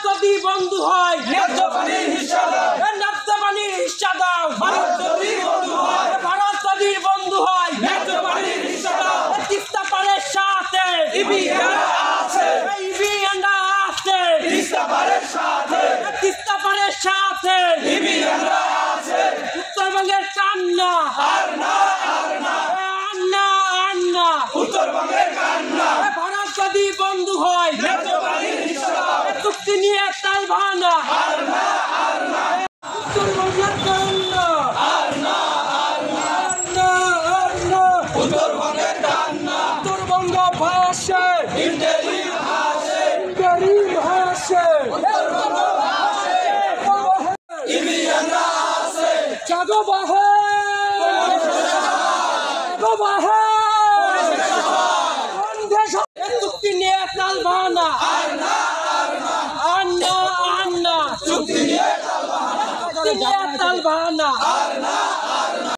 যদি বন্ধু হয় ন্যায্য পানির হিস্সা দাও, ন্যায্য পানির হিস্সা দাও। ভারত যদি বন্ধু হয় ভারত যদি বন্ধু হয় ন্যায্য পানির হিস্সা দাও। তিস্তা পারের সাথে ইবিএনরা আছে, ইবিএনরা আছে, তিস্তা পারের সাথে তিস্তা পারের সাথে ইবিএনরা আছে। উত্তরবঙ্গের কান্না আর না আর না, আন্না আন্না। উত্তরবঙ্গের কান্না, ভারত যদি বন্ধু হয় ন্যায্য পানির হিস্সা দাও। চুক্তি নিয়ে তাল ভানা। আর না আর না, উত্তরবঙ্গের কান্না আর না আর না, আন্না আন্না। উত্তরবঙ্গের কান্না। উত্তরবঙ্গ ভাষে ইন্টারিম আছে, গরিব ভাষে উত্তরবঙ্গ আছে, ইবিএনরা আছে। জাগো বাহে জাগো বাহে চুক্তি নিয়ে তাল ভানা। আর না আর না, আন্না আন্না। চুক্তি নিয়ে চুক্তি নিয়ে তাল ভানা। আর না